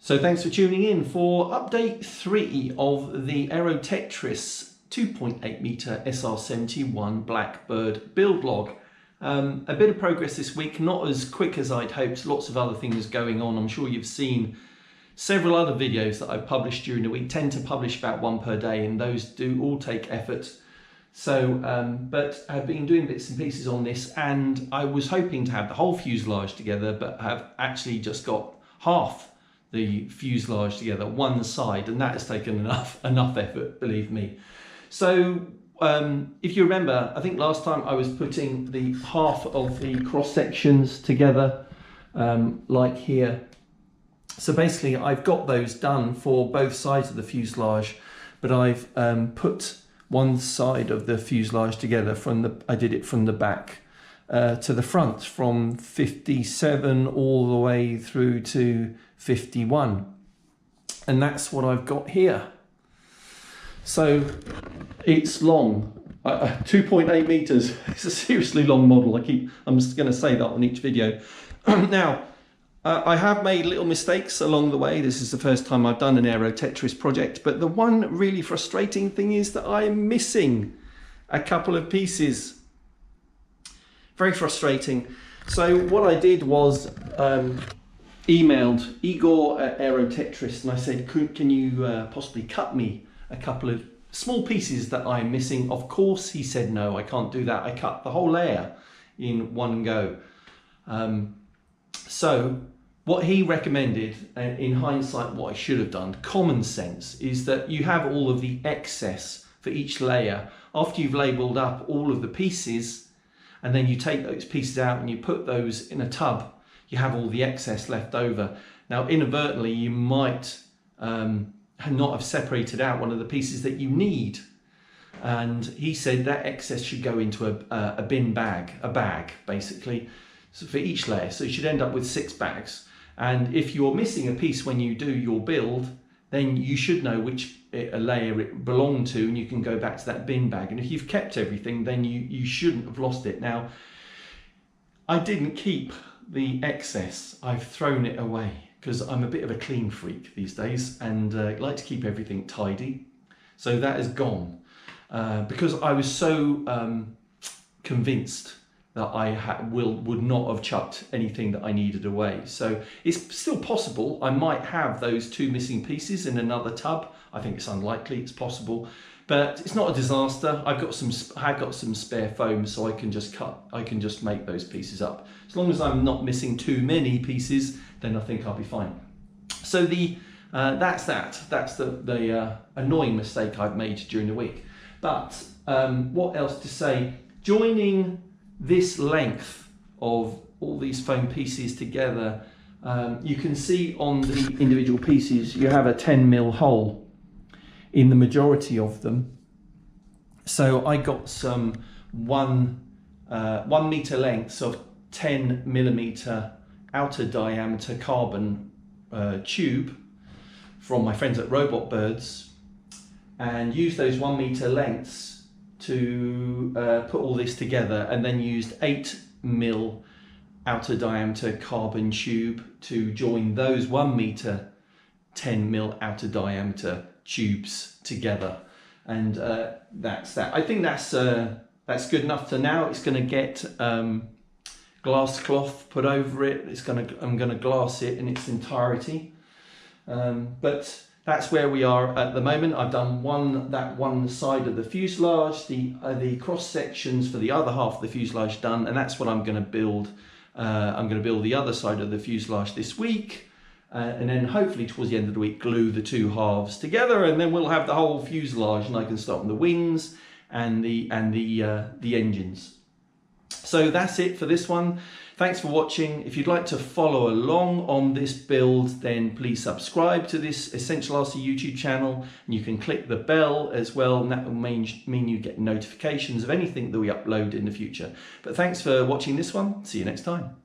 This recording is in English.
So thanks for tuning in for update 3 of the Aero Tetris 2.8 meter SR-71 Blackbird build log. A bit of progress this week, not as quick as I'd hoped, lots of other things going on. I'm sure you've seen several other videos that I've published during the week, tend to publish about one per day, and those do all take effort. So, but I've been doing bits and pieces on this, and I was hoping to have the whole fuselage together, but have actually just got half the fuselage together, one side, and that has taken enough effort, believe me. So if you remember, I think last time I was putting the half of the cross sections together, like here. So basically I've got those done for both sides of the fuselage, but I've put one side of the fuselage together I did it from the back to the front, from 57 all the way through to 51, and that's what I've got here. So it's long, 2.8 meters. It's a seriously long model. I'm just going to say that on each video. Now, I have made little mistakes along the way. This is the first time I've done an Aero Tetris project, but the one really frustrating thing is that I'm missing a couple of pieces. Very frustrating. So what I did was emailed Igor at Aero Tetris, and I said, can you possibly cut me a couple of small pieces that I'm missing? Of course he said no, I can't do that. I cut the whole layer in one go. So what he recommended, in hindsight what I should have done, common sense, is that you have all of the excess for each layer. After you've labelled up all of the pieces, and then you take those pieces out and you put those in a tub, you have all the excess left over. Now inadvertently you might not have separated out one of the pieces that you need, and he said that excess should go into a bin bag, a bag basically, so for each layer. So you should end up with 6 bags, and if you're missing a piece when you do your build, then you should know which layer it belonged to, and you can go back to that bin bag. And if you've kept everything, then you shouldn't have lost it. Now, I didn't keep the excess, I've thrown it away, because I'm a bit of a clean freak these days, and I like to keep everything tidy. So that is gone, because I was so convinced that I would not have chucked anything that I needed away. So it's still possible I might have those 2 missing pieces in another tub. I think it's unlikely, it's possible, but it's not a disaster. I've got some spare foam, so I can just make those pieces up. As long as I'm not missing too many pieces, then I think I'll be fine. So that's the annoying mistake I've made during the week. But what else to say? Joining this length of all these foam pieces together, you can see on the individual pieces you have a 10mm hole in the majority of them. So I got some 1 meter lengths of 10mm outer diameter carbon tube from my friends at Robot Birds, and used those 1 meter lengths to put all this together, and then used 8mm outer diameter carbon tube to join those 1 meter 10mm outer diameter tubes together. And that's that. I think that's good enough for now. It's going to get glass cloth put over it. I'm going to glass it in its entirety. But that's where we are at the moment. I've done that one side of the fuselage, the cross sections for the other half of the fuselage done, and that's what I'm going to build. I'm going to build the other side of the fuselage this week, and then hopefully towards the end of the week glue the 2 halves together, and then we'll have the whole fuselage, and I can start on the wings and the engines. So that's it for this one. Thanks for watching. If you'd like to follow along on this build, then please subscribe to this Essential RC YouTube channel, and you can click the bell as well, and that will mean you get notifications of anything that we upload in the future. But thanks for watching this one. See you next time.